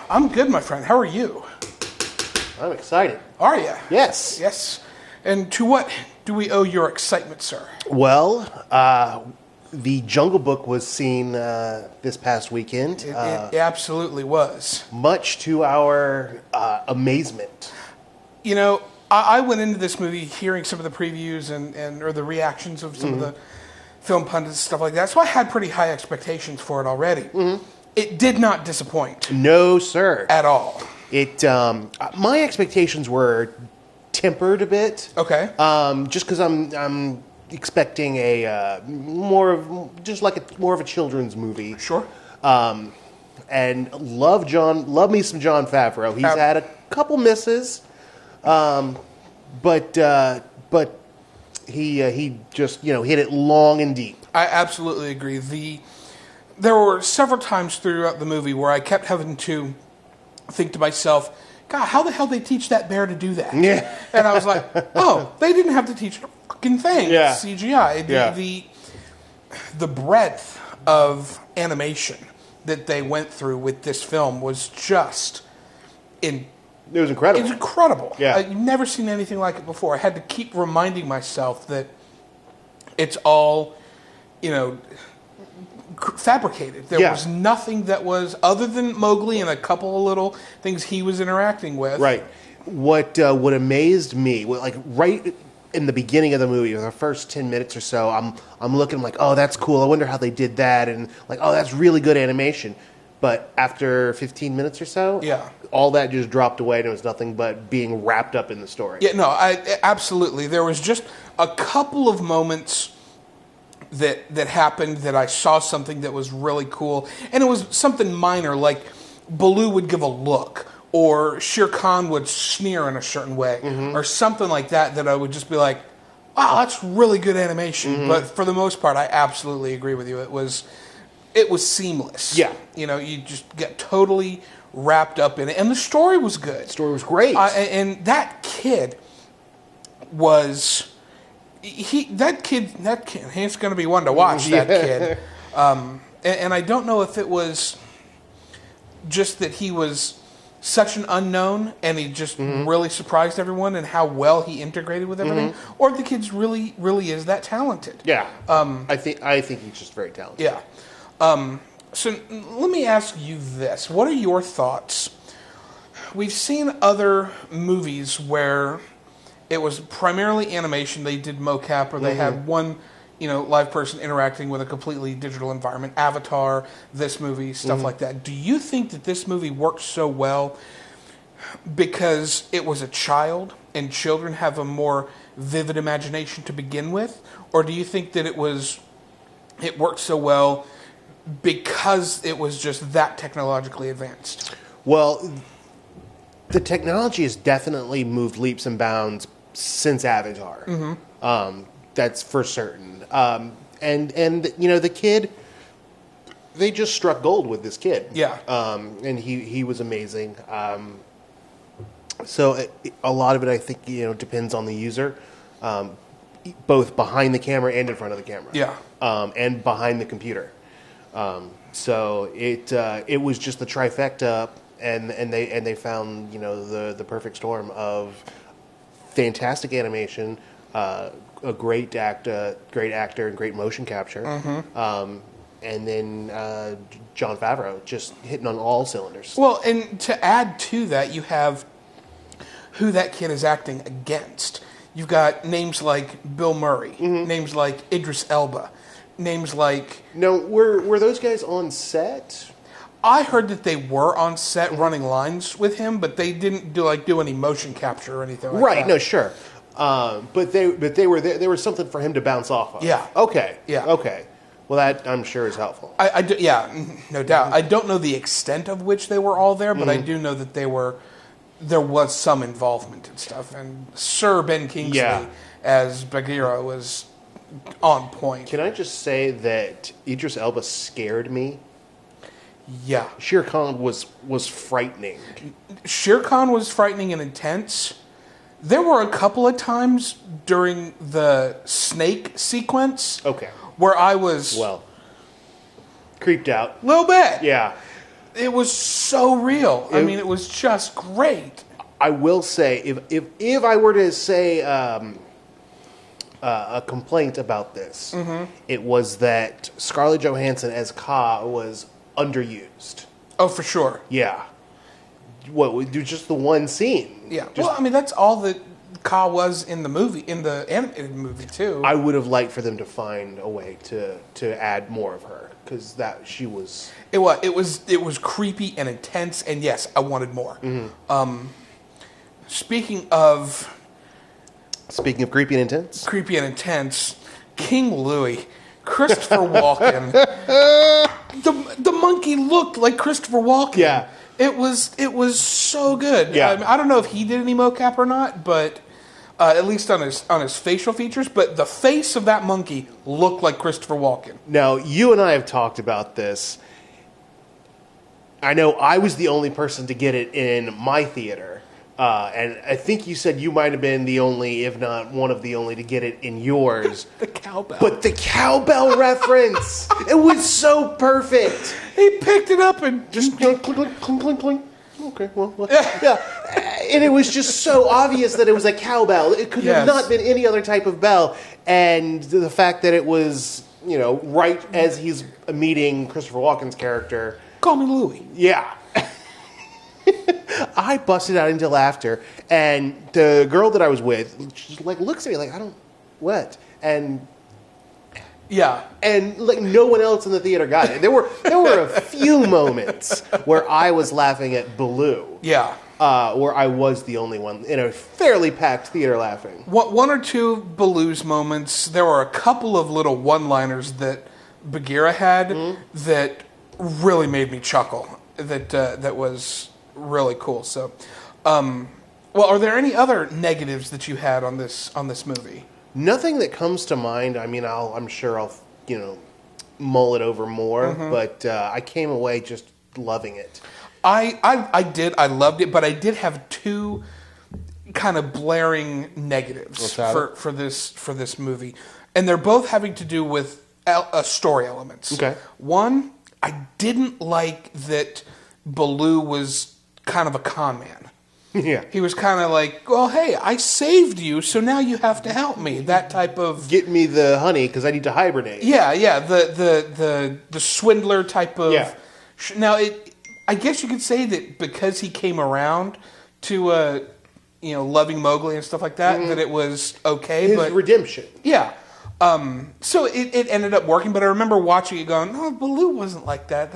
I'm good, my friend. How are you? I'm excited. Are you? Yes. Yes. And to what do we owe your excitement, sir? Well, the Jungle Book was seen this past weekend. It absolutely was. Much to our amazement. You know, I went into this movie hearing some of the previews and or the reactions of some of the film pundits and stuff like that, so I had pretty high expectations for it already. It did not disappoint. No, sir. At all. It. My expectations were tempered a bit. Okay. Just because I'm expecting a more of a children's movie. Sure. And love me some Jon Favreau. He's had a couple misses, but he just hit it long and deep. I absolutely agree. There were several times throughout the movie where I kept having to think to myself, God, how the hell did they teach that bear to do that? Yeah. And I was like, oh, they didn't have to teach a fucking thing. Yeah. CGI. The breadth of animation that they went through with this film was just It was incredible. It's incredible. Yeah. I've never seen anything like it before. I had to keep reminding myself that it's all, fabricated. There was nothing that was, other than Mowgli and a couple of little things he was interacting with. Right. What amazed me, right in the beginning of the movie, the first 10 minutes or so, I'm looking like, oh, that's cool. I wonder how they did that, and oh, that's really good animation. But after 15 minutes or so, all that just dropped away, and it was nothing but being wrapped up in the story. Yeah, no, absolutely. There was just a couple of moments that happened that I saw something that was really cool, and it was something minor, like Baloo would give a look, or Shere Khan would sneer in a certain way, or something like that I would just be like, wow, that's really good animation. But for the most part, I absolutely agree with you. It was seamless. Yeah. You just get totally wrapped up in it. And the story was good. The story was great. And that kid was... That kid, he's going to be one to watch, that kid. And I don't know if it was just that he was such an unknown and he just really surprised everyone and how well he integrated with everything, or if the kid's really, really is that talented. Yeah. I think he's just very talented. Yeah. So let me ask you this. What are your thoughts? We've seen other movies where it was primarily animation. They did mocap, or they had one, live person interacting with a completely digital environment. Avatar, this movie, stuff like that. Do you think that this movie worked so well because it was a child and children have a more vivid imagination to begin with? Or do you think that it worked so well because it was just that technologically advanced? Well, the technology has definitely moved leaps and bounds since Avatar. That's for certain. And the kid, they just struck gold with this kid. Yeah. And he was amazing. So a lot of it, I think, depends on the user, both behind the camera and in front of the camera. Yeah. And behind the computer. So it was just the trifecta, and they found the perfect storm of fantastic animation, a great actor, and great motion capture, and then Jon Favreau just hitting on all cylinders. Well, and to add to that, you have who that kid is acting against. You've got names like Bill Murray, names like Idris Elba, names like... Now, were those guys on set? I heard that they were on set running lines with him, but they didn't do any motion capture or anything like that. Right, no, sure. But they were there. There was something for him to bounce off of. Yeah. Okay. Yeah. Okay. Well, that I'm sure is helpful. Yeah, no doubt. I don't know the extent of which they were all there, but I do know that there was some involvement and stuff. And Sir Ben Kingsley as Bagheera was on point. Can I just say that Idris Elba scared me? Yeah. Shere Khan was frightening. Shere Khan was frightening and intense. There were a couple of times during the snake sequence Okay. where I was... Well, creeped out. A little bit. Yeah. It was so real. I mean, it was just great. I will say, if I were to say a complaint about this, it was that Scarlett Johansson as Ka was underused. Oh, for sure. Yeah. What, we do just the one scene? Yeah. Well, I mean, that's all that Ka was in the movie, in the animated movie too. I would have liked for them to find a way to add more of her, because she was. It was creepy and intense, and yes, I wanted more. Speaking of creepy and intense, King Louie, Christopher Walken. The monkey looked like Christopher Walken. Yeah. It was so good. Yeah. I don't know if he did any mocap or not, but at least on his facial features. But the face of that monkey looked like Christopher Walken. Now, you and I have talked about this. I know I was the only person to get it in my theater. And I think you said you might have been the only, if not one of the only, to get it in yours. The cowbell. But the cowbell reference, it was so perfect. He picked it up and Just clink, clink, clink, clink, clink. Okay, well, yeah. And it was just so obvious that it was a cowbell. It could have not been any other type of bell. And the fact that it was, right as he's meeting Christopher Walken's character. Call me Louie. Yeah. I busted out into laughter, and the girl that I was with just looks at me like, what? And no one else in the theater got it. There were a few moments where I was laughing at Baloo. Yeah. Where I was the only one in a fairly packed theater laughing. One or two Baloo's moments. There were a couple of little one-liners that Bagheera had that really made me chuckle. That was really cool. So, are there any other negatives that you had on this movie? Nothing that comes to mind. I mean, I'm sure I'll mull it over more, but I came away just loving it. I did. I loved it, but I did have two kind of blaring negatives for this movie, and they're both having to do with story elements. Okay. One, I didn't like that Baloo was kind of a con man. Yeah. He was kind of like, well, hey, I saved you, so now you have to help me. That type of... Get me the honey, because I need to hibernate. Yeah. The swindler type of... Yeah. Now, I guess you could say that because he came around to, loving Mowgli and stuff like that, that it was okay. His redemption. Yeah. So it ended up working, but I remember watching it going, no, Baloo wasn't like that.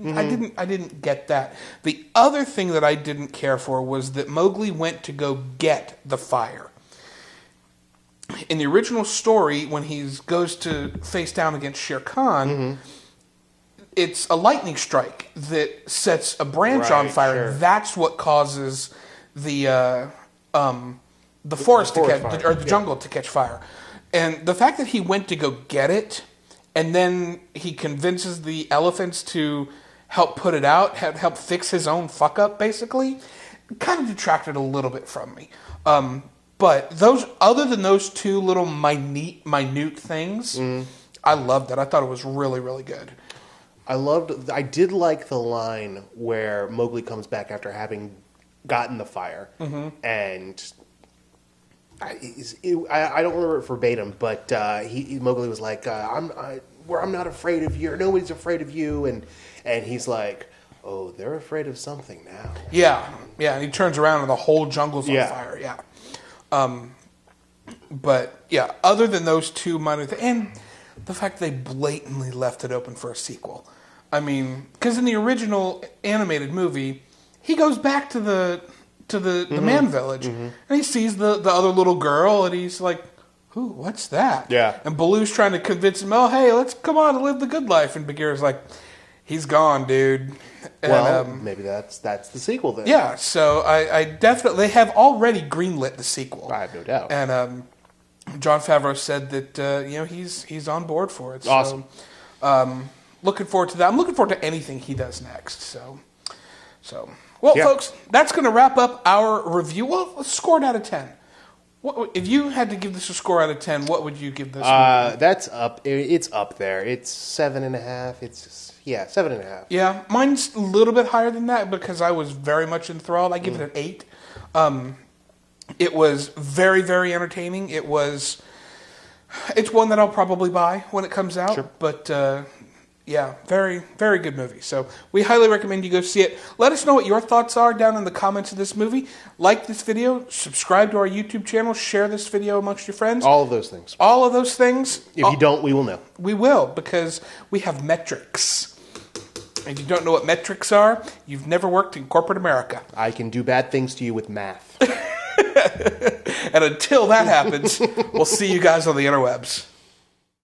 I didn't get that. The other thing that I didn't care for was that Mowgli went to go get the fire. In the original story, when he goes to face down against Shere Khan, it's a lightning strike that sets a branch on fire. Sure. That's what causes the forest to catch, fire. or the jungle to catch fire. And the fact that he went to go get it, and then he convinces the elephants to help put it out, help fix his own fuck up, basically, kind of detracted a little bit from me. But other than those two little minute things, I loved it. I thought it was really, really good. I did like the line where Mowgli comes back after having gotten the fire, and I don't remember it verbatim, but Mowgli was like, I'm not afraid of you, or nobody's afraid of you, and he's like, oh, they're afraid of something now. Yeah, and he turns around and the whole jungle's on fire, but yeah, other than those two minor things, and the fact they blatantly left it open for a sequel. I mean, because in the original animated movie, he goes back to the man village, and he sees the other little girl, and he's like, "Who? What's that?" Yeah. And Baloo's trying to convince him, "Oh, hey, let's come on and live the good life." And Bagheera's like, "He's gone, dude." And, well, maybe that's the sequel then. Yeah. So I definitely they have already greenlit the sequel. I have no doubt. And Jon Favreau said that he's on board for it. Awesome. So, looking forward to that. I'm looking forward to anything he does next. So. Well, folks, that's going to wrap up our review. Well, let's score it out of 10. If you had to give this a score out of 10, what would you give this? That's up. It's up there. It's 7.5. It's Yeah, 7.5. Yeah, mine's a little bit higher than that because I was very much enthralled. I give it an 8. It was very, very entertaining. It's one that I'll probably buy when it comes out. Sure. But yeah, very, very good movie. So we highly recommend you go see it. Let us know what your thoughts are down in the comments of this movie. Like this video, subscribe to our YouTube channel, share this video amongst your friends. All of those things. All of those things. If you don't, we will know. We will, because we have metrics. If you don't know what metrics are, you've never worked in corporate America. I can do bad things to you with math. And until that happens, we'll see you guys on the interwebs.